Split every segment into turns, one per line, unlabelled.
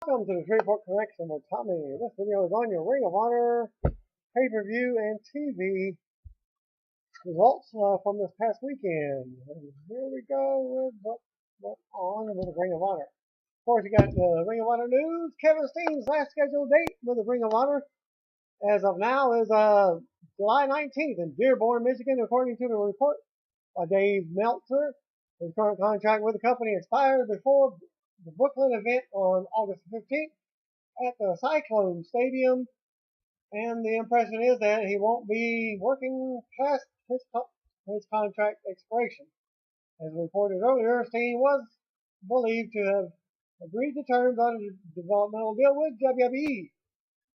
Welcome to the Shreveport Connection with Tommy. This video is on your Ring of Honor pay-per-view and TV results from this past weekend. And here we go with what went on with the Ring of Honor. Of course, you got the Ring of Honor news. Kevin Steen's last scheduled date with the Ring of Honor as of now is July 19th in Dearborn, Michigan, according to the report by Dave Meltzer. His current contract with the company expired before the Brooklyn event on August 15th at the Cyclone Stadium, and the impression is that he won't be working past his contract expiration. As reported earlier, Steen was believed to have agreed to terms on a developmental deal with WWE,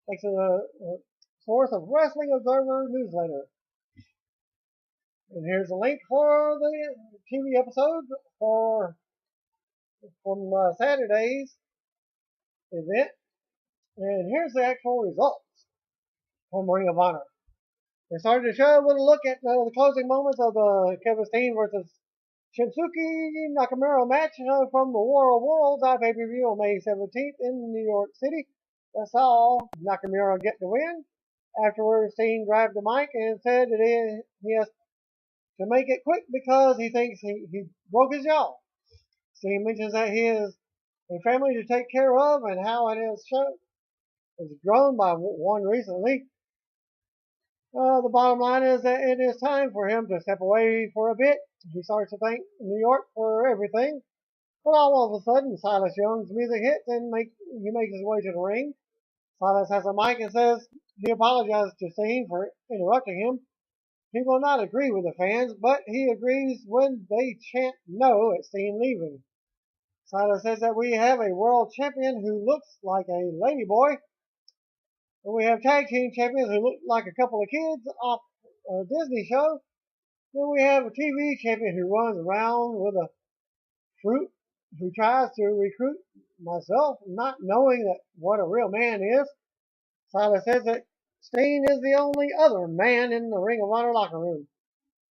thanks to the source of Wrestling Observer newsletter. And here's a link for the TV episode from Saturday's event. And here's the actual results from Ring of Honor. They started the show with a look at the closing moments of the Kevin Steen versus Shinsuke Nakamura match from the War of Worlds pay-per-view on May 17th in New York City. That saw Nakamura get the win. Afterwards, Steen grabbed the mic and said that he has to make it quick because he thinks he broke his jaw. Steen mentions that he has a family to take care of and how it has grown by one recently. The bottom line is that it is time for him to step away for a bit. He starts to thank New York for everything. But all of a sudden, Silas Young's music hits and he makes his way to the ring. Silas has a mic and says he apologizes to Steen for interrupting him. He will not agree with the fans, but he agrees when they chant no at Steen leaving. Silas says that we have a world champion who looks like a ladyboy. And we have tag team champions who look like a couple of kids off a Disney show. Then we have a TV champion who runs around with a fruit who tries to recruit myself, not knowing that what a real man is. Silas says that Steen is the only other man in the Ring of Honor locker room.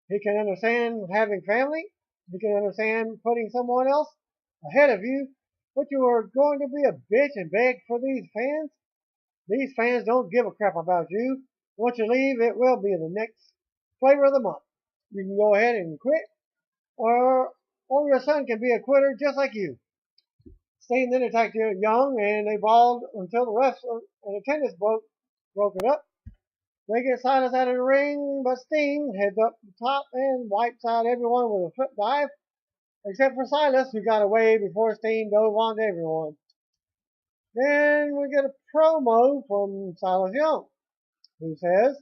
He can understand having family. He can understand putting someone else ahead of you, but you are going to be a bitch and beg for these fans? These fans don't give a crap about you. Once you leave, it will be the next flavor of the month. You can go ahead and quit, or your son can be a quitter just like you. Steen then attacked Young, and they brawled until the refs and attendants broke it up. They get Silas out of the ring, but Steen heads up the top and wipes out everyone with a foot dive, except for Silas, who got away before Steen dove onto everyone. Then we get a promo from Silas Young, who says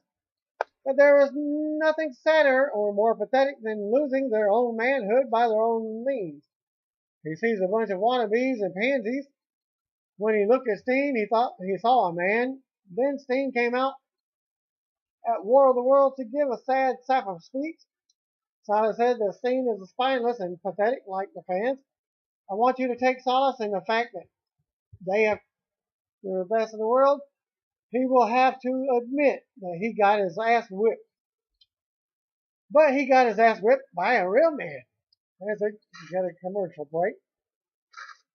that there is nothing sadder or more pathetic than losing their own manhood by their own means. He sees a bunch of wannabes and pansies. When he looked at Steen, he thought he saw a man. Then Steen came out at War of the Worlds to give a sad sap of speech. Silas said that Steen is spineless and pathetic like the fans. I want you to take solace in the fact that they have the best in the world. He will have to admit that he got his ass whipped. But he got his ass whipped by a real man. As we get a commercial break.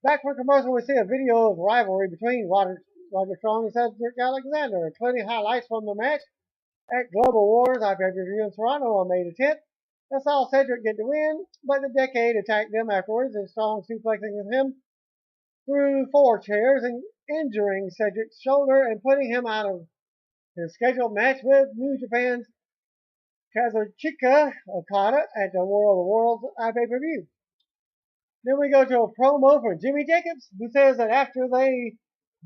Back for commercial, we see a video of rivalry between Roger Strong and Cedric Alexander, including highlights from the match at Global Wars pay-per-view in Toronto on May the 10th. That saw Cedric get the win, but the Decade attacked them afterwards, and Strong suplexing him through 4 chairs and injuring Cedric's shoulder and putting him out of his scheduled match with New Japan's Kazuchika Okada at the War of the Worlds pay-per-view. Then we go to a promo for Jimmy Jacobs, who says that after they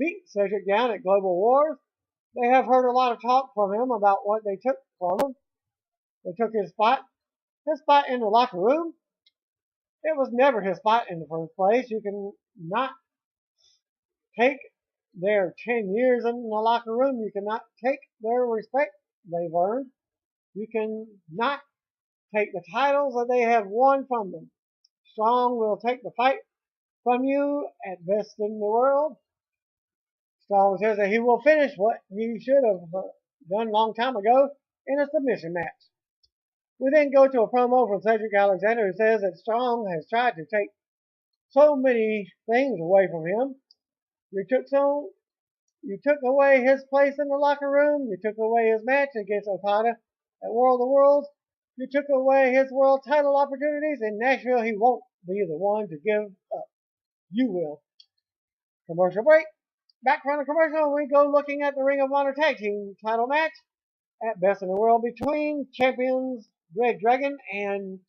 beat Cedric down at Global Wars, they have heard a lot of talk from him about what they took from him. They took his spot in the locker room. It was never his spot in the first place. You can not take their 10 years in the locker room. You cannot take their respect they've earned. You can not take the titles that they have won from them. Strong will take the fight from you at best in the world. Strong says that he will finish what he should have done a long time ago in a submission match. We then go to a promo from Cedric Alexander, who says that Strong has tried to take so many things away from him. You took so you took away his place in the locker room. You took away his match against Okada at World of Worlds. You took away his world title opportunities. In Nashville, he won't be the one to give up. You will. Commercial break. Back from the commercial, we go looking at the Ring of Honor Tag Team title match at Best in the World between champions Red Dragon and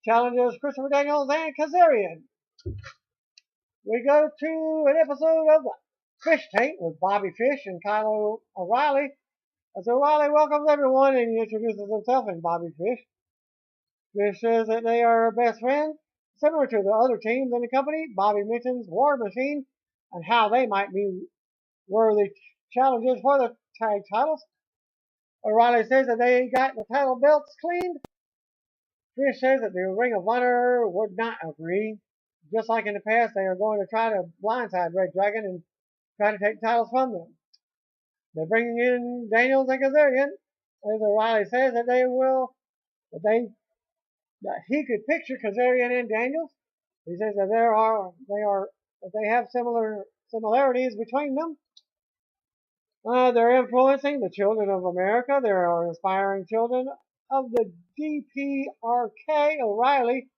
challengers Christopher Daniels and Kazarian. We go to an episode of the Fish Tank with Bobby Fish and Kyle O'Reilly. As O'Reilly welcomes everyone and he introduces himself and Bobby Fish. Fish says that they are best friends. Similar to the other teams in the company, Bobby mentions War Machine and how they might be worthy challenges for the tag titles. O'Reilly says that they got the title belts cleaned. Fish says that the Ring of Honor would not agree. Just like in the past, they are going to try to blindside Red Dragon and try to take titles from them. They're bringing in Daniels and Kazarian. As O'Reilly says that that he could picture Kazarian and Daniels. He says that they have similarities between them. They're influencing the children of America. They are inspiring children of the DPRK. O'Reilly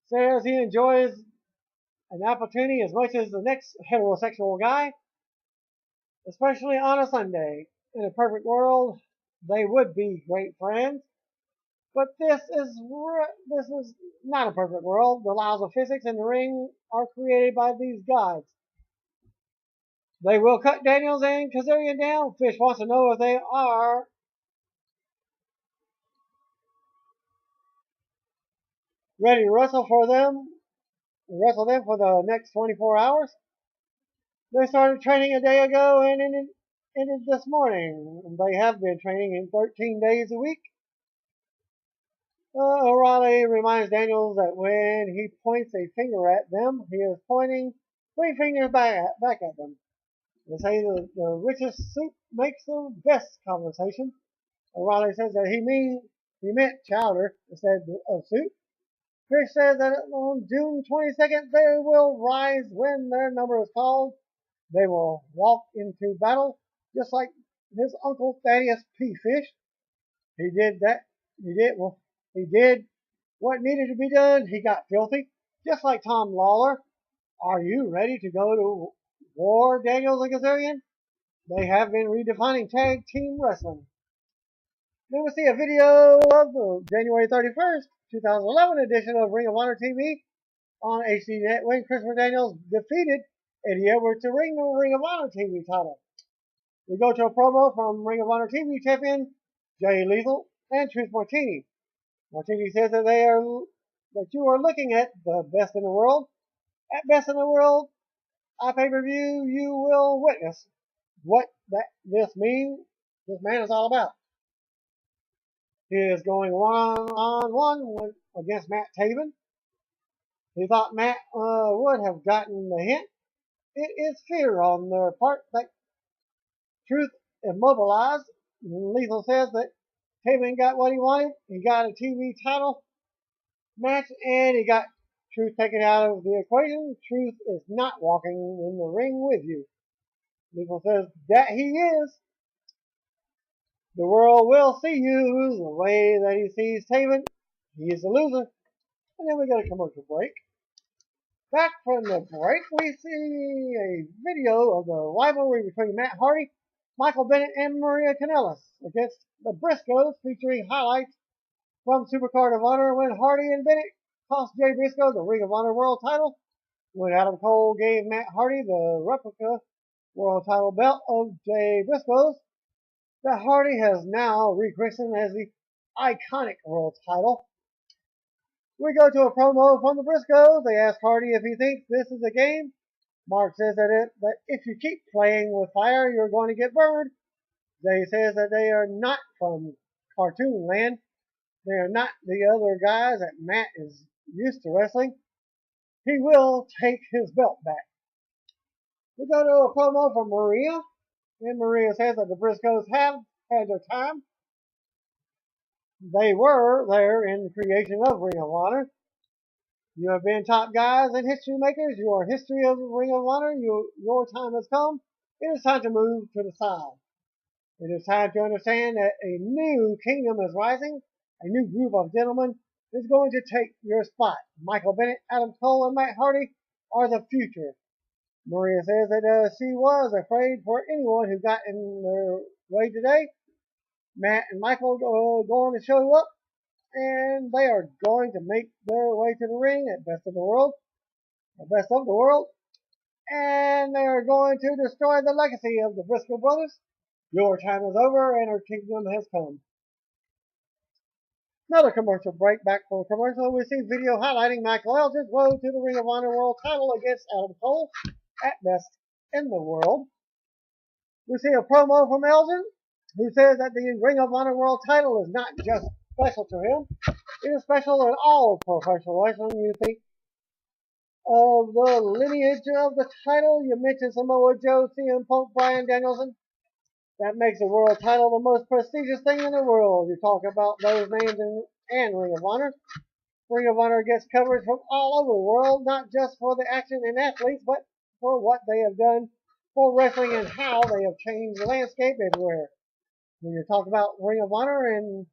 says he enjoys an opportunity as much as the next heterosexual guy, especially on a Sunday. In a perfect world, they would be great friends. But this is not a perfect world. The laws of physics in the ring are created by these gods. They will cut Daniels and Kazarian down. Fish wants to know if they are ready to wrestle them for the next 24 hours. They started training a day ago and ended this morning. They have been training in 13 days a week. O'Reilly reminds Daniels that when he points a finger at them, he is pointing 3 fingers back at them. They say the richest soup makes the best conversation. O'Reilly says that he meant chowder instead of soup. Fish says that on June 22nd they will rise when their number is called. They will walk into battle just like his uncle Thaddeus P. Fish. He did what needed to be done. He got filthy, just like Tom Lawler. Are you ready to go to war, Daniels and Kazarian? They have been redefining tag team wrestling. Then we see a video of the January 31st, 2011 edition of Ring of Honor TV on HDNet when Christopher Daniels defeated Eddie Edwards to ring the Ring of Honor TV title. We go to a promo from Ring of Honor TV champion Jay Lethal and Truth Martini. Martini says that you are looking at the best in the world. At Best in the World, pay-per-view, you will witness what this man is all about. He is going one-on-one against Matt Taven. He thought Matt would have gotten the hint. It is fear on their part that Truth immobilized. Lethal says that Taven got what he wanted. He got a TV title match and he got Truth taken out of the equation. Truth is not walking in the ring with you. Lethal says that he is. The world will see you the way that he sees Taven. He is a loser. And then we get a commercial break. Back from the break, we see a video of the rivalry between Matt Hardy, Michael Bennett, and Maria Kanellis against the Briscoes, featuring highlights from Supercard of Honor when Hardy and Bennett cost Jay Briscoe the Ring of Honor World title, when Adam Cole gave Matt Hardy the replica World title belt of Jay Briscoe's, that Hardy has now rechristened as the Iconic World title. We go to a promo from the Briscoes. They ask Hardy if he thinks this is a game. Mark says that if you keep playing with fire, you're going to get burned. Jay says that they are not from cartoon land. They are not the other guys that Matt is used to wrestling. He will take his belt back. We go to a promo from Maria. And Maria says that the Briscoes have had their time. They were there in the creation of Ring of Honor. You have been top guys and history makers. You are history of the Ring of Honor. Your time has come. It is time to move to the side. It is time to understand that a new kingdom is rising. A new group of gentlemen is going to take your spot. Michael Bennett, Adam Cole, and Matt Hardy are the future. Maria says that she was afraid for anyone who got in their way today. Matt and Michael are going to show up, and they are going to make their way to the ring at best of the world, and they are going to destroy the legacy of the Briscoe brothers. Your time is over, and our kingdom has come. Another commercial break. Back for a commercial. We see video highlighting Michael Elgin's road to the Ring of Honor World title against Adam Cole, at best in the world. We see a promo from Elgin, who says that the Ring of Honor World title is not just special to him. It is special in all professional wrestling. You think of the lineage of the title. You mentioned Samoa Joe, CM Punk, Bryan Danielson. That makes the world title the most prestigious thing in the world. You talk about those names and Ring of Honor. Ring of Honor gets coverage from all over the world, not just for the action and athletes, but for what they have done for wrestling and how they have changed the landscape everywhere. When you talk about Ring of Honor and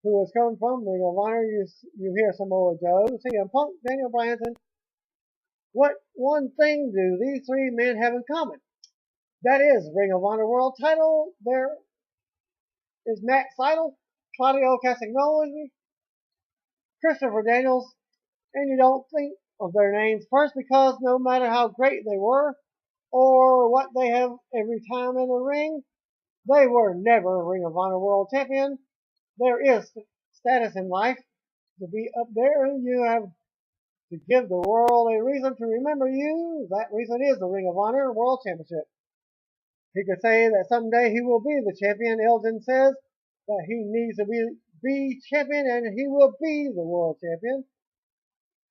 who has come from Ring of Honor, you hear Samoa Joe, CM Punk, Daniel Bryan. What one thing do these three men have in common? That is Ring of Honor World title. There is Matt Seidel, Claudio Castagnoli, Christopher Daniels, and you don't think of their names first because no matter how great they were or what they have every time in the ring, they were never Ring of Honor World Champion. There is status in life to be up there. You have to give the world a reason to remember you. That reason is the Ring of Honor World Championship. He could say that someday he will be the champion. Elgin says that he needs to be champion and he will be the world champion.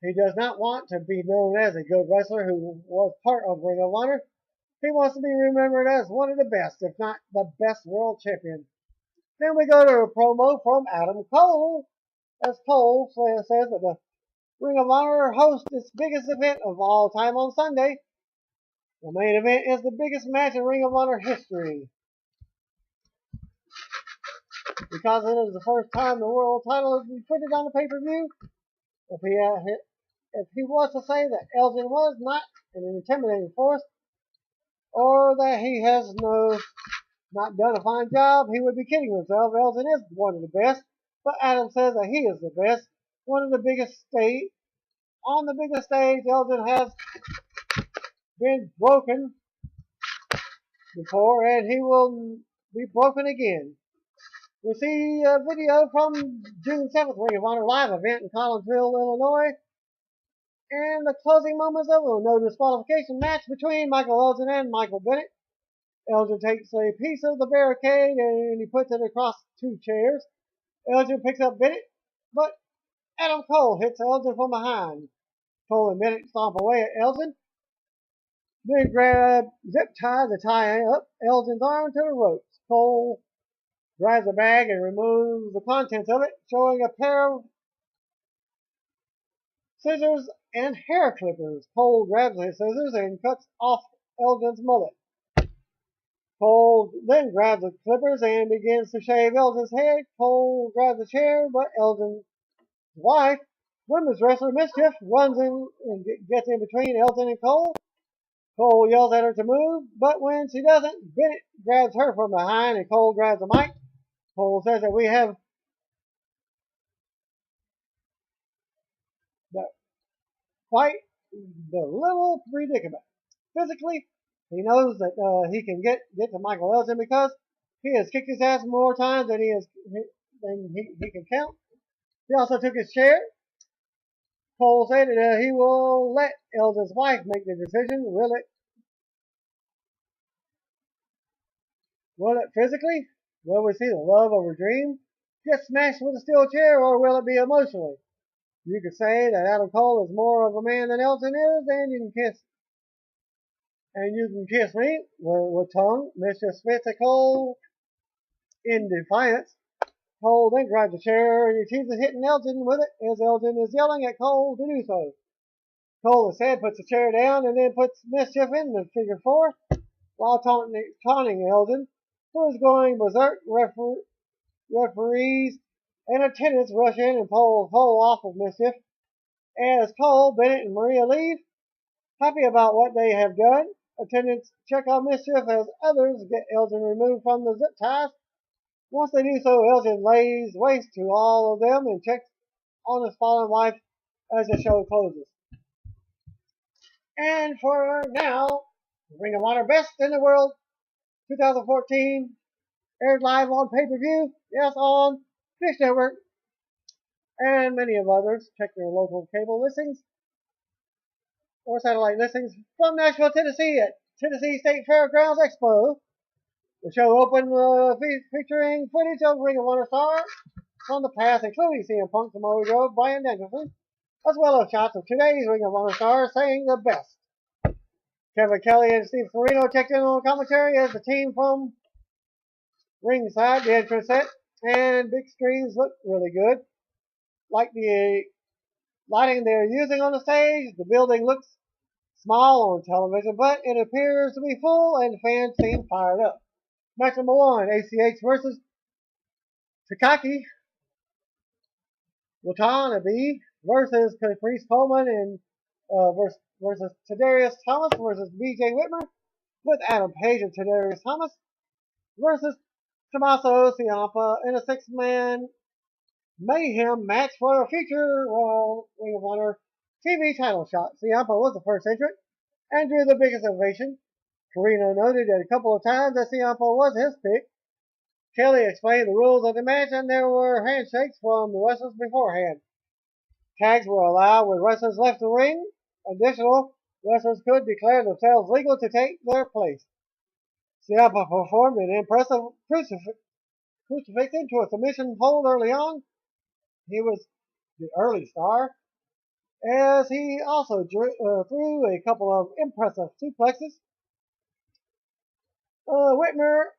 He does not want to be known as a good wrestler who was part of Ring of Honor. He wants to be remembered as one of the best, if not the best world champion. Then we go to a promo from Adam Cole, as Cole says that the Ring of Honor hosts its biggest event of all time on Sunday. The main event is the biggest match in Ring of Honor history. Because it is the first time the world title has been printed on the pay-per-view, if he was to say that Elgin was not an intimidating force, or that he has not done a fine job, he would be kidding himself. Elgin is one of the best, but Adam says that he is the best. On the biggest stage, Elgin has been broken before, and he will be broken again. We see a video from June 7th Ring of Honor live event in Collinsville, Illinois, and the closing moments of a no disqualification match between Michael Elgin and Michael Bennett. Elgin takes a piece of the barricade and he puts it across two chairs. Elgin picks up Bennett, but Adam Cole hits Elgin from behind. Cole and Bennett stomp away at Elgin. Then zip tie to tie up Elgin's arm to the ropes. Cole grabs a bag and removes the contents of it, showing a pair of scissors and hair clippers. Cole grabs his scissors and cuts off Elgin's mullet. Cole then grabs the clippers and begins to shave Elgin's head. Cole grabs a chair, but Elgin's wife, women's wrestler Mischief, runs in and gets in between Elgin and Cole. Cole yells at her to move, but when she doesn't, Bennett grabs her from behind and Cole grabs the mic. Cole says that we have quite the little predicament. Physically, he knows that he can get to Michael Elgin because he has kicked his ass more times than he can count. He also took his chair. Cole said that he will let Elgin's wife make the decision. Will it physically? Will we see the love of her dream get smashed with a steel chair, or will it be emotionally? You could say that Adam Cole is more of a man than Elgin is, and you can kiss me with tongue. Mischief spits at Cole in defiance. Cole then grabs a chair and he teases hitting Elgin with it as Elgin is yelling at Cole to do so. Cole instead puts the chair down and then puts Mischief in the figure 4 while taunting Elgin, who is going berserk. Referees and attendants rush in and pull Cole off of Mischief. As Cole, Bennett, and Maria leave, happy about what they have done, attendants check on Mischief as others get Elgin removed from the zip ties. Once they do so, Elgin lays waste to all of them and checks on his fallen wife as the show closes. And for now, Ring of Honor Best in the World 2014 aired live on pay-per-view, yes, on Dish Network, and many of others. Check your local cable listings or satellite listings from Nashville, Tennessee at Tennessee State Fairgrounds Expo. The show opened featuring footage of Ring of Honor stars from the past, including CM Punk, Samoa Joe, Bryan Danielson, as well as shots of today's Ring of Honor stars saying the best. Kevin Kelly and Steve Corino checked in on commentary as the team from ringside, the entrance set, and big screens look really good. Like the lighting they're using on the stage, the building looks small on television, but it appears to be full and fans seem fired up. Match number 1, ACH versus Takaki Watanabe versus Caprice Coleman and versus Tadarius Thomas versus BJ Whitmer with Adam Page and Tadarius Thomas versus Tommaso Ciampa in a 6-man mayhem match for a future Raw Ring of Honor TV title shot. Ciampa was the first entrant and drew the biggest ovation. Corino noted a couple of times that Ciampa was his pick. Kelly explained the rules of the match, and there were handshakes from the wrestlers beforehand. Tags were allowed when wrestlers left the ring. Additional wrestlers could declare themselves legal to take their place. Ciampa performed an impressive crucifix into a submission hold early on. He was the early star, as he also threw a couple of impressive suplexes. Whitmer,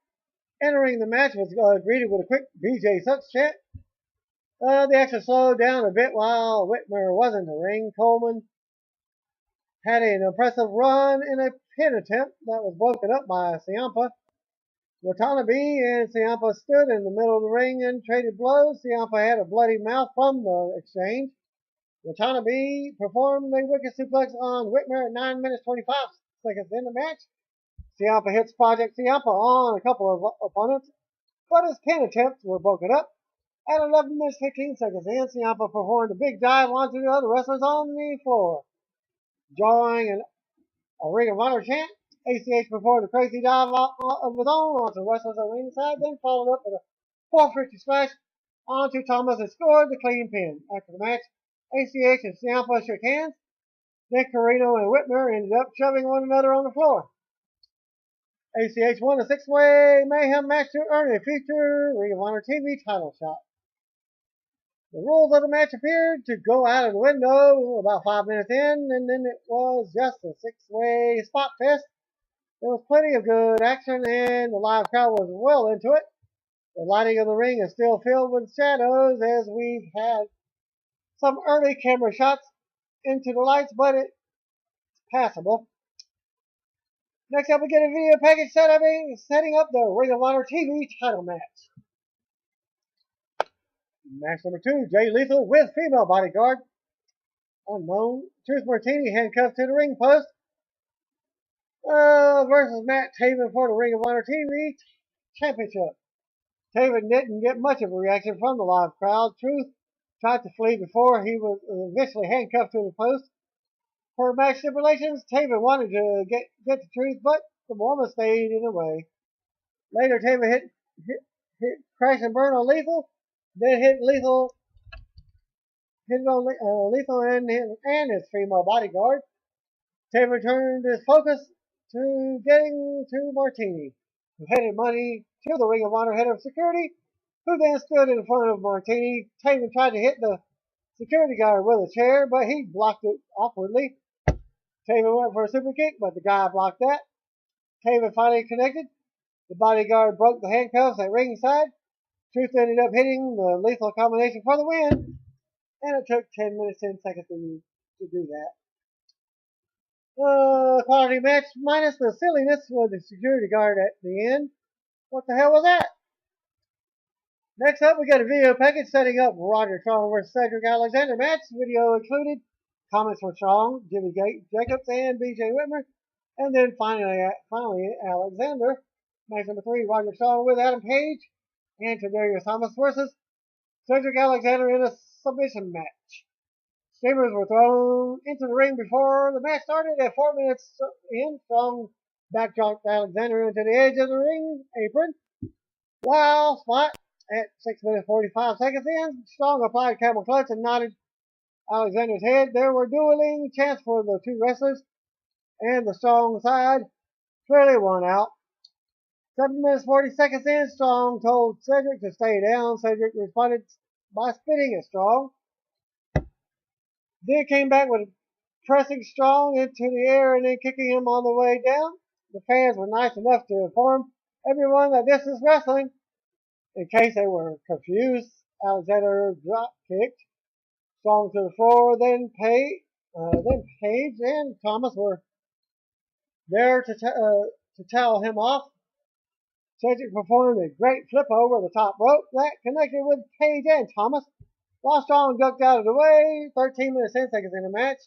entering the match, was greeted with a quick BJ Sucks chant. The action slowed down a bit while Whitmer was in the ring. Coleman had an impressive run in a pin attempt that was broken up by Ciampa. Watanabe and Ciampa stood in the middle of the ring and traded blows. Ciampa had a bloody mouth from the exchange. Watanabe performed a wicked suplex on Whitmer at 9 minutes 25 seconds in the match. Ciampa hits Project Ciampa on a couple of opponents, but his pin attempts were broken up. At 11 minutes 15 seconds in, Ciampa performed a big dive onto the other wrestlers on the floor. Drawing a Ring of Honor chant, ACH performed a crazy dive of his own onto wrestlers at ringside, then followed up with a 450 splash onto Thomas and scored the clean pin. After the match, ACH and Ciampa shook hands. Then Corino and Whitmer ended up shoving one another on the floor. ACH won a 6-way mayhem match to earn a future Ring of Honor TV title shot. The rules of the match appeared to go out of the window about 5 minutes in, and then it was just a 6-way spot fest. There was plenty of good action, and the live crowd was well into it. The lighting of the ring is still filled with shadows, as we've had some early camera shots into the lights, but it's passable. Next up, we get a video package setting up the Ring of Honor TV title match. Match number 2, Jay Lethal with female bodyguard. Unknown. Truth Martini handcuffed to the ring post. Versus Matt Taven for the Ring of Honor TV Championship. Taven didn't get much of a reaction from the live crowd. Truth tried to flee before he was eventually handcuffed to the post. For match stipulations, Taven wanted to get the Truth, but the woman stayed in the way. Later, Taven hit Crash and Burn on Lethal, then hit Lethal and his female bodyguard. Taven turned his focus to getting to Martini, who headed Money to the Ring of Honor head of security, who then stood in front of Martini. Taven tried to hit the security guard with a chair, but he blocked it awkwardly. Taven went for a super kick, but the guy blocked that. Taven finally connected. The bodyguard broke the handcuffs at ringside. Truth ended up hitting the lethal combination for the win, and it took 10 minutes 10 seconds to do that. Quality match minus the silliness with the security guard at the end. What the hell was that? Next up, we got a video package setting up Roger Strong versus Cedric Alexander match. Video included comments from Strong, Jimmy Jacobs, and BJ Whitmer. And then finally Alexander. Match number 3, Roger Strong with Adam Page and Tadarius Thomas versus Cedric Alexander in a submission match. Sabers were thrown into the ring before the match started. At 4 minutes in, Strong backdropped Alexander into the edge of the ring apron. Wild spot at 6 minutes 45 seconds in. Strong applied camel clutch and nodded Alexander's head. There were dueling chants for the two wrestlers, and the Strong side clearly won out. 7 minutes 40 seconds in, Strong told Cedric to stay down. Cedric responded by spitting at Strong. Then came back with pressing Strong into the air and then kicking him on the way down. The fans were nice enough to inform everyone that this is wrestling. In case they were confused, Alexander drop kicked Strong to the floor. Then Page and Thomas were there to towel him off. Cedric performed a great flip over the top rope that connected with Page and Thomas. While Strong ducked out of the way, 13 minutes 10 seconds in the match.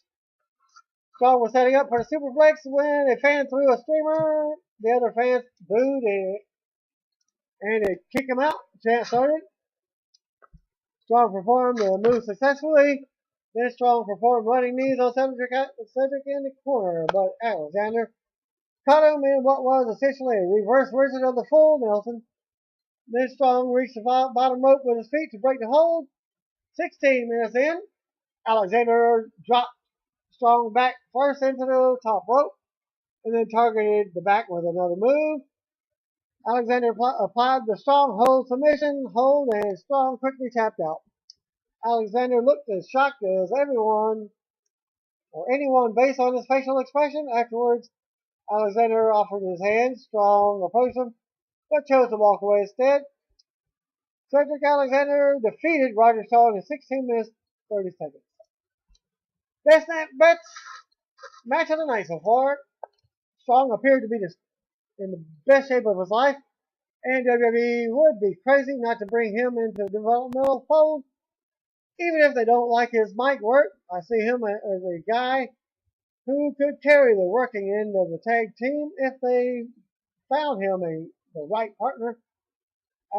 Strong was setting up for the superplex when a fan threw a streamer. The other fans booed and it kicked him out. Chant started. Strong performed the move successfully. Then Strong performed running knees on Cedric in the corner, but Alexander caught him in what was essentially a reverse version of the full Nelson. Then Strong reached the bottom rope with his feet to break the hold. 16 minutes in, Alexander dropped Strong back first into the top rope and then targeted the back with another move. Alexander applied the Strong hold submission hold and Strong quickly tapped out. Alexander looked as shocked as anyone based on his facial expression. Afterwards, Alexander offered his hand. Strong approached him, but chose to walk away instead. Cedric Alexander defeated Roger Strong in 16 minutes 30 seconds. Best bets match of the night so far. Strong appeared to be in the best shape of his life, and WWE would be crazy not to bring him into the developmental fold. Even if they don't like his mic work, I see him as a guy who could carry the working end of the tag team if they found him the right partner.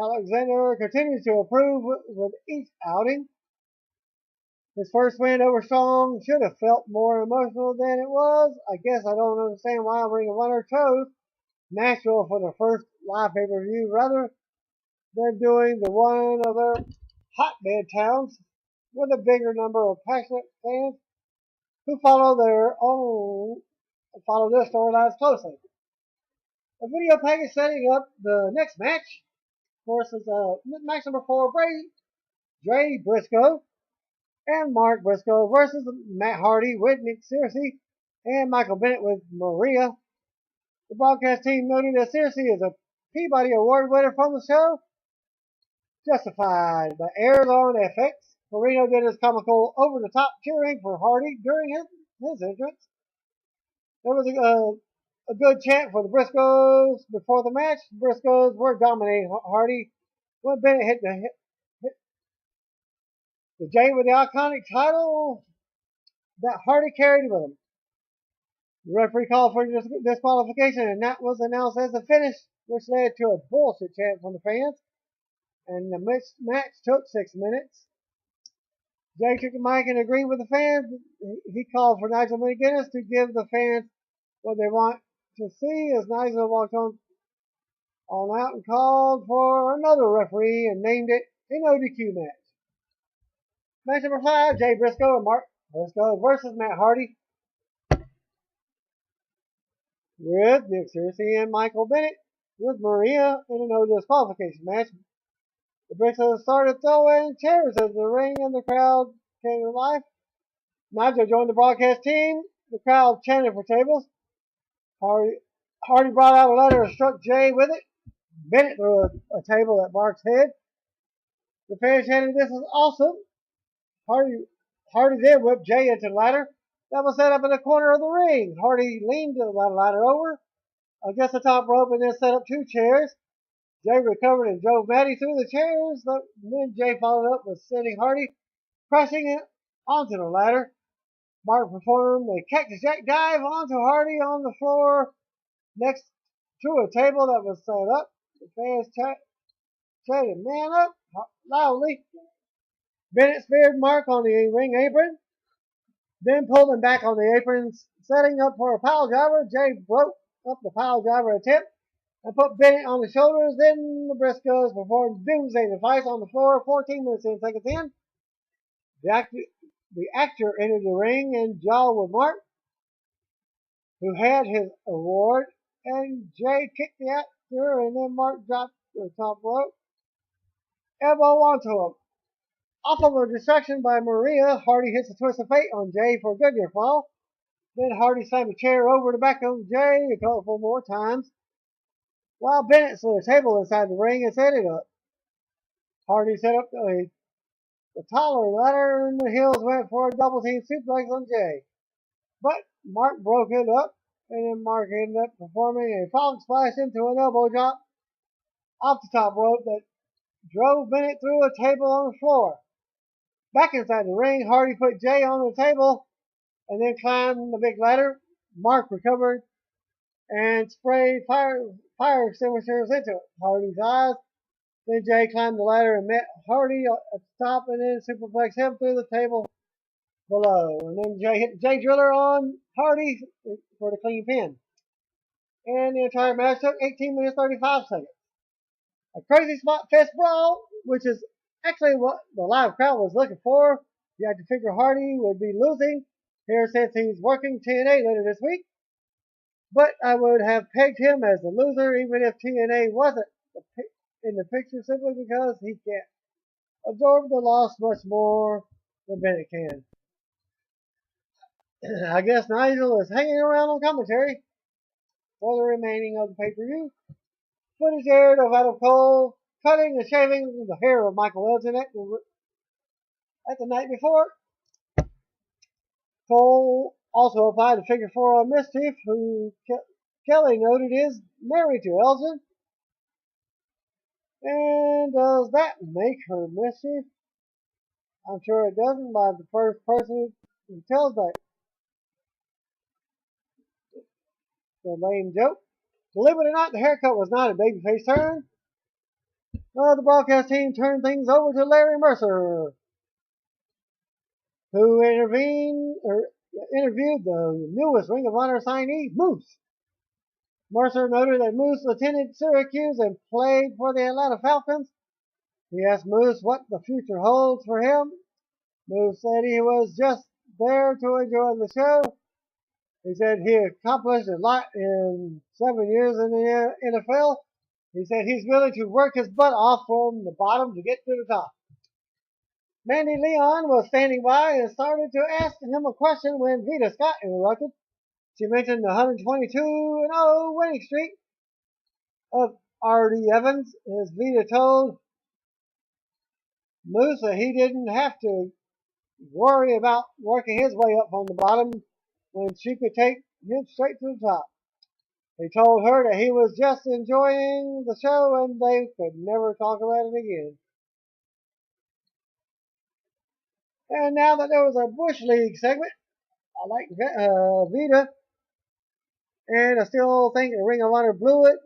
Alexander continues to improve with each outing. His first win over Strong should have felt more emotional than it was. I guess I don't understand why Ring of Honor chose Nashville for the first live pay-per-view rather than doing the one of their hotbed towns with a bigger number of passionate fans who follow their storylines closely. A video package setting up the next match, of course, is match number 4, Jay Briscoe and Mark Briscoe versus Matt Hardy with Nick Searcy and Michael Bennett with Maria. The broadcast team noted that Searcy is a Peabody Award winner from the show. Justified. The airs on FX. Marino did his comical over-the-top cheering for Hardy during his entrance. There was a good chant for the Briscoes before the match. The Briscoes were dominating Hardy when Bennett hit the Jay with the iconic title that Hardy carried with him. The referee called for disqualification, and that was announced as a finish, which led to a bullshit chant from the fans. And the match took 6 minutes. Jay took the mic and agreed with the fans. He called for Nigel McGuinness to give the fans what they want to see as Nigel walked on out and called for another referee and named it an ODQ match. Match number 5, Jay Briscoe and Mark Briscoe versus Matt Hardy with Nick Searcy and Michael Bennett with Maria in a no disqualification match. The Briscoes started throwing chairs at the ring and the crowd came to life. Nigel joined the broadcast team. The crowd chanted for tables. Hardy brought out a ladder and struck Jay with it. Bennett threw a table at Mark's head. The fans chanted, "This is awesome." Hardy then whipped Jay into the ladder. that was set up in the corner of the ring. Hardy leaned the ladder over against the top rope and then set up 2 chairs. Jay recovered and drove Maddie through the chairs. Then Jay followed up with sending Hardy crashing it onto the ladder. Mark performed a cactus jack dive onto Hardy on the floor next to a table that was set up. The fans chatted man up loudly. Bennett speared Mark on the ring apron, then pulled him back on the apron, setting up for a pile driver. Jay broke up the pile driver attempt and put Bennett on the shoulders. Then the Briscoes performed doomsday device on the floor. 14 minutes and 10 seconds in, the actor entered the ring and jawed with Mark, who had his award, and Jay kicked the actor, and then Mark dropped the top rope, elbow onto him. Off of a distraction by Maria, Hardy hits a twist of fate on Jay for a good near fall. Then Hardy slammed a chair over the back of Jay a couple more times, while Bennett slid a table inside the ring and set it up. Hardy set up the taller ladder, and the heels went for a double team suplex on Jay. But Mark broke it up, and then Mark ended up performing a frog splash into an elbow drop off the top rope that drove Bennett through a table on the floor. Back inside the ring, Hardy put Jay on the table and then climbed the big ladder. Mark recovered and sprayed fire extinguishers into it. Hardy's eyes. Then Jay climbed the ladder and met Hardy at the top and then superplexed him through the table below. And then Jay hit Jay Driller on Hardy for the clean pin. And the entire match took 18 minutes 35 seconds. A crazy spot fest brawl, which is actually what the live crowd was looking for. You had to figure Hardy would be losing here since he's working TNA later this week. But I would have pegged him as the loser even if TNA wasn't in the picture simply because he can't absorb the loss much more than Bennett can. I guess Nigel is hanging around on commentary for the remaining of the pay-per-view. Footage aired of Adam Cole cutting and shaving the hair of Michael Elgin at the night before. Cole also applied a figure 4 on Mischief, who Kelly noted is married to Elgin. And does that make her Mischief? I'm sure it doesn't by the first person who tells that. The lame joke. Believe it or not, the haircut was not a babyface turn. The broadcast team turned things over to Larry Mercer, who interviewed the newest Ring of Honor signee, Moose. Mercer noted that Moose attended Syracuse and played for the Atlanta Falcons. He asked Moose what the future holds for him. Moose said he was just there to enjoy the show. He said he accomplished a lot in 7 years in the NFL. He said he's willing to work his butt off from the bottom to get to the top. Mandy Leon was standing by and started to ask him a question when Vita Scott interrupted. She mentioned the 122-0 winning streak of R.D. Evans, as Vita told Moose that he didn't have to worry about working his way up from the bottom when she could take him straight to the top. He told her that he was just enjoying the show and they could never talk about it again. And now that there was a Bush League segment, I like Vita, and I still think the Ring of Honor blew it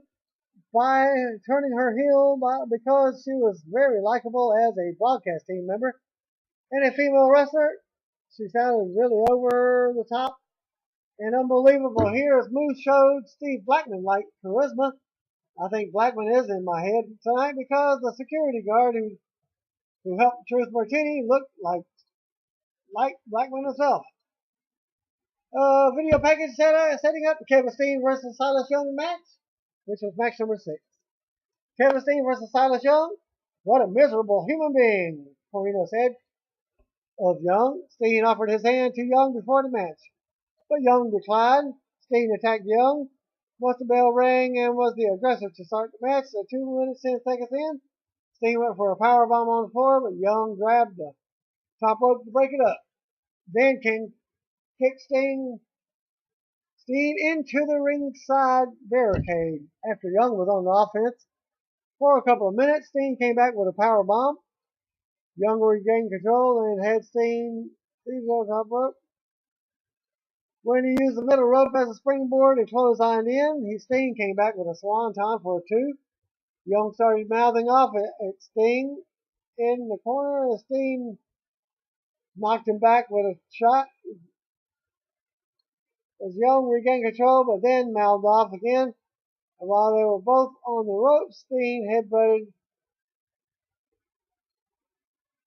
by turning her heel because she was very likable as a broadcast team member and a female wrestler. She sounded really over the top and unbelievable here as Moose showed Steve Blackman-like charisma. I think Blackman is in my head tonight because the security guard who helped Truth Martini looked like Blackman himself. Video package setting up the Kevin Steen versus Silas Young match, which was match number 6. Kevin Steen versus Silas Young. What a miserable human being, Corino said of Young. Steen offered his hand to Young before the match, but Young declined. Steen attacked Young once the bell rang and was the aggressor to start the match. At 2 minutes 10 seconds in, Steen went for a powerbomb on the floor, but Young grabbed the top rope to break it up. Then King kicked Steen into the ringside barricade after Young was on the offense. For a couple of minutes, Steen came back with a power bomb. Young regained control and had Steen on top rope. When he used the middle rope as a springboard and clotheslined in, Steen came back with a swanton for a 2. Young started mouthing off at Steen in the corner. Steen knocked him back with a shot as Young regained control, but then mouthed off again. And while they were both on the ropes, Steen headbutted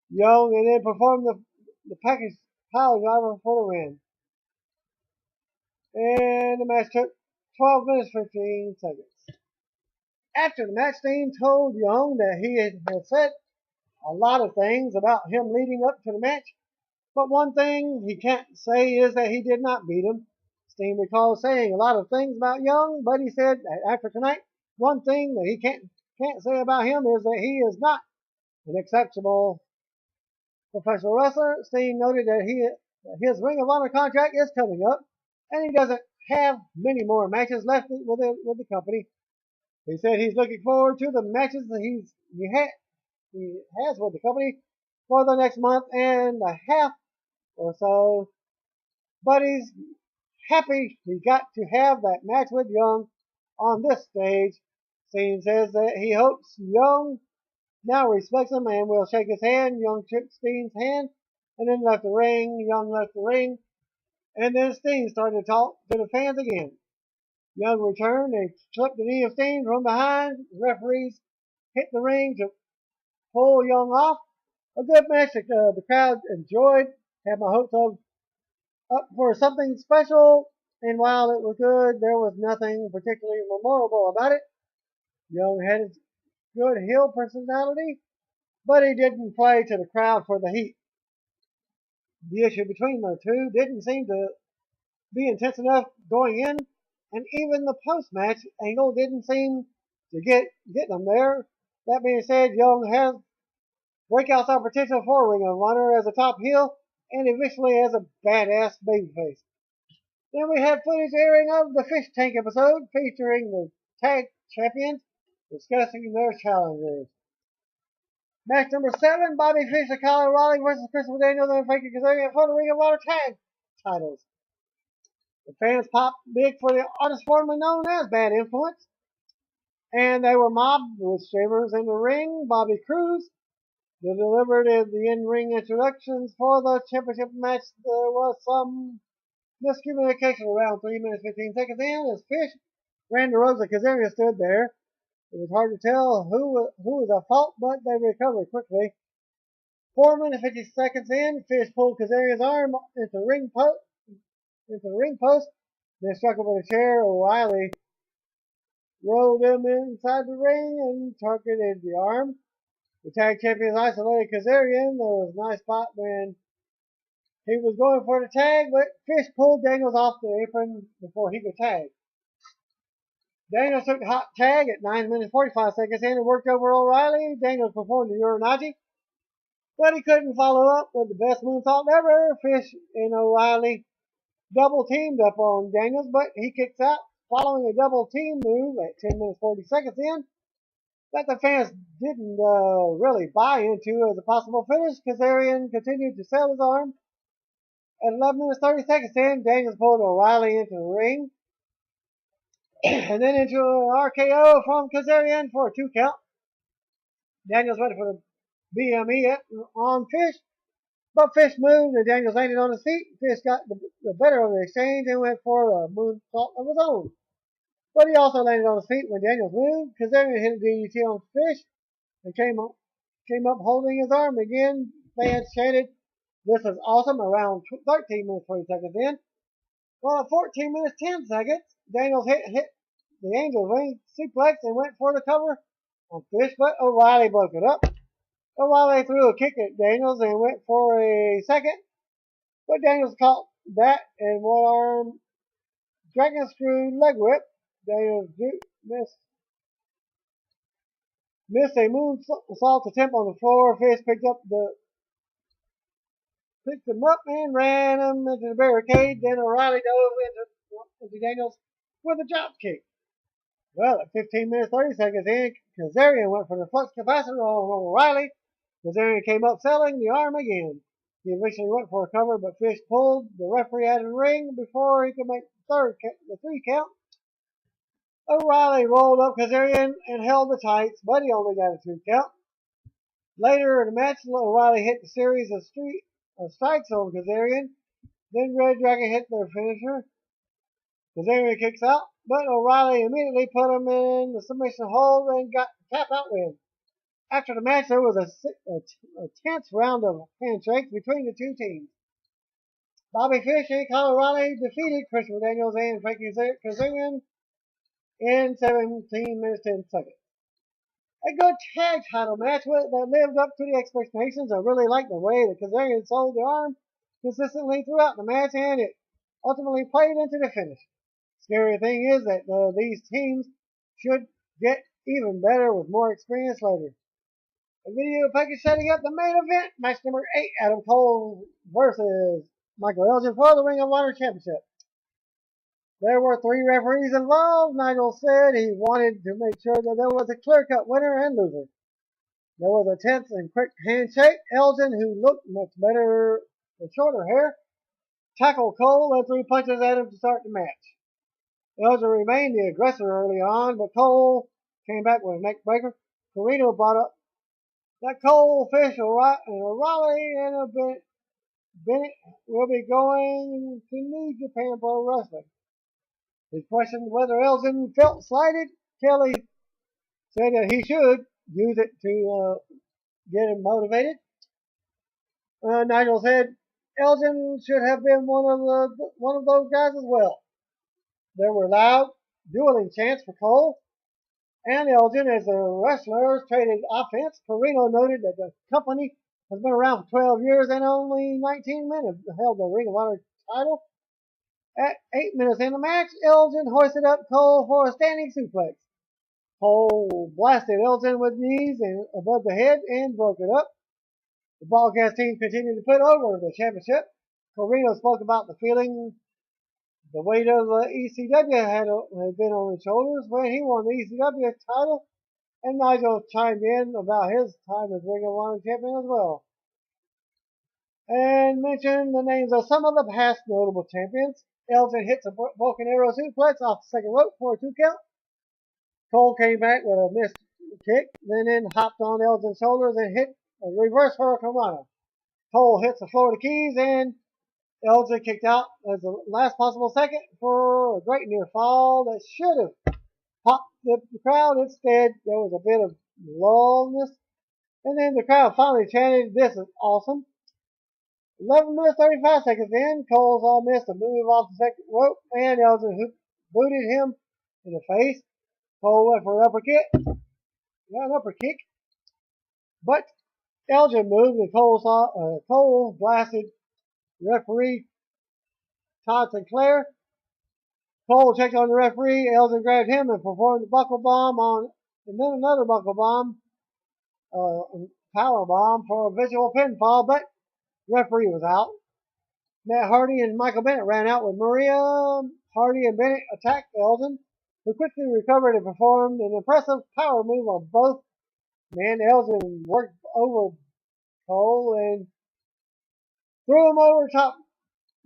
Young and then performed the package pile driver for the win. And the match took 12 minutes 15 seconds. After the match, Steen told Young that he had said a lot of things about him leading up to the match, but one thing he can't say is that he did not beat him. Steen recalls saying a lot of things about Young, but he said that after tonight, one thing that he can't say about him is that he is not an exceptional professional wrestler. Steen noted that his Ring of Honor contract is coming up, and he doesn't have many more matches left with the company. He said he's looking forward to the matches that he has with the company for the next month and a half or so, but he's happy he got to have that match with Young on this stage. Steen says that he hopes Young now respects him and will shake his hand. Young shook Steen's hand and then left the ring. Young left the ring, and then Steen started to talk to the fans again. Young returned and slipped the knee of Steen from behind. The referees hit the ring to pull Young off. A good match that the crowd enjoyed. Had my hopes up for something special, and while it was good, there was nothing particularly memorable about it. Young had a good heel personality, but he didn't play to the crowd for the heat. The issue between the two didn't seem to be intense enough going in, and even the post-match angle didn't seem to get them there. That being said, Young has breakout potential for Ring of Honor as a top heel and eventually as a badass babyface. Then we had footage airing of the Fish Tank episode featuring the tag champions discussing their challengers. Match number 7, Bobby Fish and Kyle O'Reilly versus Christopher Daniels and Frankie Kazarian for the Ring of Honor tag titles. The fans popped big for the artist formerly known as Bad Influence, and they were mobbed with shavers in the ring. Bobby Cruz delivered the in-ring introductions for the championship match. There was some miscommunication around 3 minutes 15 seconds in as Fish ran the ropes and Kazarian stood there. It was hard to tell who was at fault, but they recovered quickly. 4 minutes 50 seconds in, Fish pulled Kazarian's arm into the ring post, then struck him with a chair. O'Reilly rolled him inside the ring and targeted the arm. The tag champions isolated Kazarian. There was a nice spot when he was going for the tag, but Fish pulled Daniels off the apron before he could tag. Daniels took the hot tag at 9 minutes 45 seconds in and worked over O'Reilly. Daniels performed the Uranage, but he couldn't follow up with the best moonsault ever. Fish and O'Reilly double teamed up on Daniels, but he kicks out following a double team move at 10 minutes 40 seconds in that the fans didn't really buy into as a possible finish. Kazarian continued to sell his arm. At 11 minutes 30 seconds in, Daniels pulled O'Reilly into the ring and then into an RKO from Kazarian for a 2 count. Daniels went for the BME on Fish, but Fish moved and Daniels landed on his feet. Fish got the better of the exchange and went for a moonsault of his own. But he also landed on his feet when Daniels moved. Kazarian hit a DDT on Fish and came up holding his arm again. Fans chanted, "This is awesome," around 13 minutes 20 seconds in. Well, at 14 minutes 10 seconds, Daniels hit the Angel Wing suplex and went for the cover on Fish, but O'Reilly broke it up. O'Reilly threw a kick at Daniels and went for a second, but Daniels caught that and one arm dragon screw leg whip. Daniels missed a moonsault attempt on the floor. Fish picked up picked him up and ran him into the barricade. Then O'Reilly dove into Daniels with a drop kick. Well, at 15 minutes 30 seconds in, Kazarian went for the flux capacitor on O'Reilly. Kazarian came up selling the arm again. He eventually went for a cover, but Fish pulled the referee out of the ring before he could make the 3 count. O'Reilly rolled up Kazarian and held the tights, but he only got a 2 count. Later in the match, O'Reilly hit the series of strikes on Kazarian. Then Red Dragon hit their finisher. Kazarian kicks out, but O'Reilly immediately put him in the submission hold and got the tap out win. After the match, there was a tense round of handshakes between the two teams. Bobby Fish and Kyle O'Reilly defeated Christopher Daniels and Frankie Kazarian in 17 minutes 10 seconds. A good tag title match that lived up to the expectations. I really liked the way that Kazarian sold the arm consistently throughout the match, and it ultimately played into the finish. Scary thing is that these teams should get even better with more experience later. A video package setting up the main event, match number 8, Adam Cole versus Michael Elgin for the Ring of Honor Championship. There were 3 referees involved. Nigel said he wanted to make sure that there was a clear-cut winner and loser. There was a tense and quick handshake. Elgin, who looked much better with shorter hair, tackled Cole and threw punches at him to start the match. Elgin remained the aggressor early on, but Cole came back with a neck breaker. Carino brought up that Cole, Fish, O'Reilly, and Bennett will be going to New Japan Pro Wrestling. He questioned whether Elgin felt slighted. Kelly said that he should use it to get him motivated. Nigel said Elgin should have been one of those guys as well. There were loud dueling chants for Cole and Elgin as the wrestlers traded offense. Carino noted that the company has been around for 12 years and only 19 men have held the Ring of Honor title. At 8 minutes in the match, Elgin hoisted up Cole for a standing suplex. Cole blasted Elgin with knees and above the head and broke it up. The broadcast team continued to put over the championship. Carino spoke about the feeling the weight of the ECW had been on his shoulders when he won the ECW title, and Nigel chimed in about his time as Ring of Honor champion as well, and mentioned the names of some of the past notable champions. Elgin hits a broken arrow suplex off the second rope for a 2 count. Cole came back with a missed kick, then hopped on Elgin's shoulders and hit a reverse hurricanrana. Cole hits the Florida Keys, and Elgin kicked out as the last possible second for a great near fall that should have popped the crowd. Instead, there was a bit of lullness, and then the crowd finally chanted, "This is awesome." 11 minutes 35 seconds in, Cole saw missed a move off the second rope, and Elgin booted him in the face. Cole went for an upper kick, but Elgin moved, and Cole blasted referee Todd Sinclair. Cole checked on the referee. Elgin grabbed him and performed a buckle bomb and then another buckle bomb, power bomb for a visual pinfall, but the referee was out. Matt Hardy and Michael Bennett ran out with Maria. Hardy and Bennett attacked Elgin, who quickly recovered and performed an impressive power move on both men. Elgin worked over Cole and threw him over top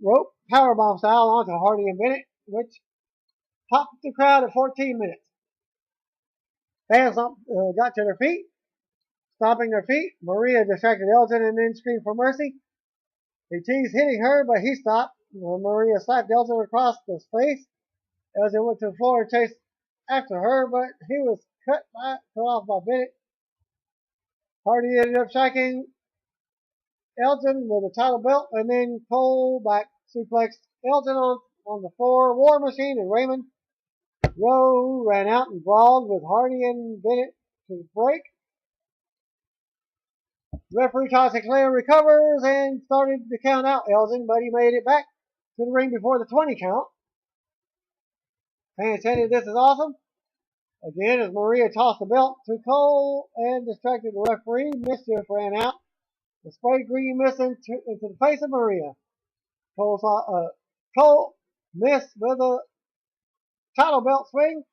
rope, powerbomb style, onto Hardy and Bennett, which popped the crowd at 14 minutes. Fans got to their feet, stomping their feet. Maria distracted Elgin and then screamed for mercy. He teased hitting her, but he stopped. Maria slapped Elgin across the face. Elgin went to the floor and chased after her, but he was cut off by Bennett. Hardy ended up striking Elgin with a title belt, and then Cole back suplexed Elgin on the floor. War Machine and Raymond Rowe ran out and brawled with Hardy and Bennett to the break. Referee Todd Sinclair recovers and started to count out Elgin, but he made it back to the ring before the 20 count. Fans chanted, "This is awesome." Again, as Maria tossed the belt to Cole and distracted the referee, Mischief ran out The spray green mist into the face of Maria. Cole missed with a title belt swing.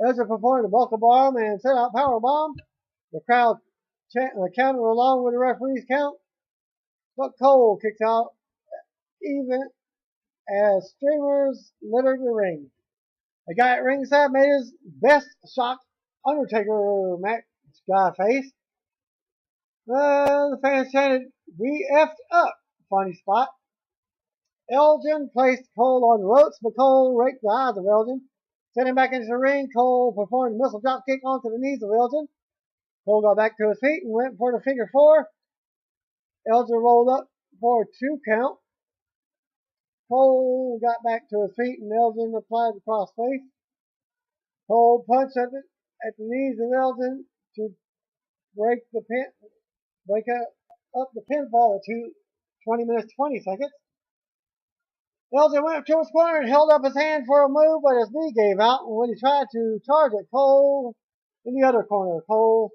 Ezra performed a buckle bomb and set out power bomb. The crowd counted along with the referee's count, but Cole kicked out even as streamers littered the ring. A guy at ringside made his best shock Undertaker match guy face. The fans chanted, "We effed up." Funny spot. Elgin placed Cole on the ropes, but Cole raked the eyes of Elgin. Sent him back into the ring. Cole performed a missile drop kick onto the knees of Elgin. Cole got back to his feet and went for the figure four. Elgin rolled up for a 2 count. Cole got back to his feet and Elgin applied the crossface. Cole punched at the knees of Elgin to break up the pinfall to 20 minutes 20 seconds. Elgin went to his corner and held up his hand for a move, but his knee gave out, and when he tried to charge at Cole in the other corner, Cole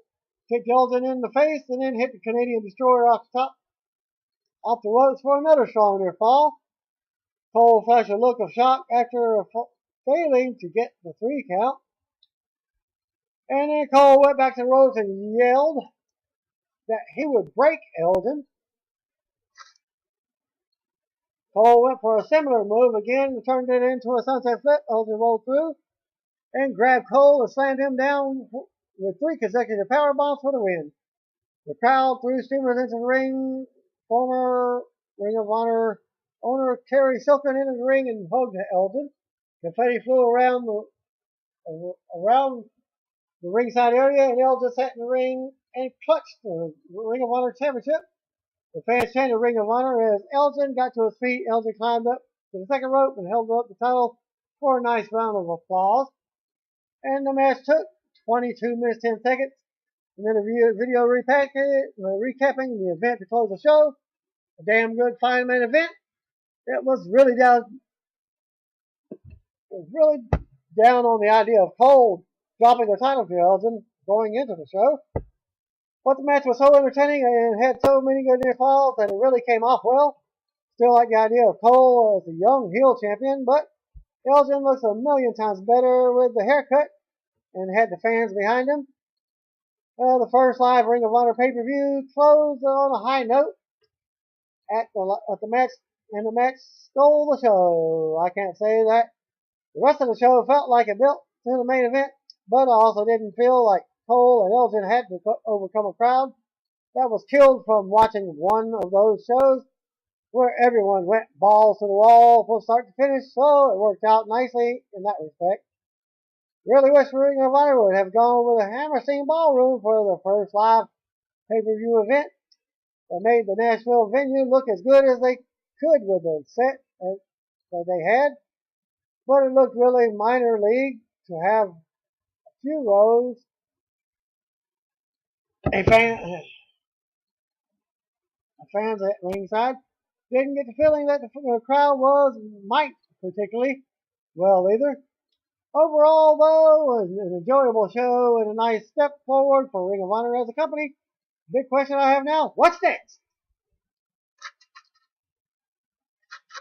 kicked Elgin in the face and then hit the Canadian Destroyer off the ropes for another strong near fall. Cole flashed a look of shock after failing to get the 3 count. And then Cole went back to the ropes and yelled that he would break Elgin. Cole went for a similar move again and turned it into a sunset flip. Elgin rolled through and grabbed Cole and slammed him down with 3 consecutive power bombs for the win. The crowd threw streamers into the ring. Former Ring of Honor owner Terry Silken into the ring and hugged Elgin. Confetti flew around the ringside area, and Elgin sat in the ring and clutched the Ring of Honor Championship. The fans chanted Ring of Honor as Elgin got to his feet. Elgin climbed up to the second rope and held up the title for a nice round of applause. And the match took 22 minutes 10 seconds. And then a video recapping the event to close the show. A damn good fine main event. It was really down on the idea of Cole dropping the title to Elgin going into the show. But the match was so entertaining and had so many good near falls that it really came off well. Still like the idea of Cole as a young heel champion, but Elgin looks a million times better with the haircut and had the fans behind him. The first live Ring of Honor pay-per-view closed on a high note at the match, and the match stole the show. I can't say that the rest of the show felt like it built to the main event, but I also didn't feel like Cole and Elgin had to overcome a crowd that was killed from watching one of those shows where everyone went balls to the wall from start to finish, so it worked out nicely in that respect. Really wish Ring of Honor would have gone with a Hammerstein Ballroom for the first live pay-per-view event that made the Nashville venue look as good as they could with the set that they had. But it looked really minor league to have a few rows. Fans at ringside didn't get the feeling that the crowd might particularly well either. Overall, though, it was an enjoyable show and a nice step forward for Ring of Honor as a company. Big question I have now, what's next?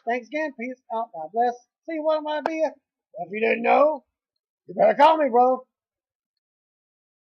Thanks again. Peace out. God bless. See what am I be? If you didn't know, you better call me, bro.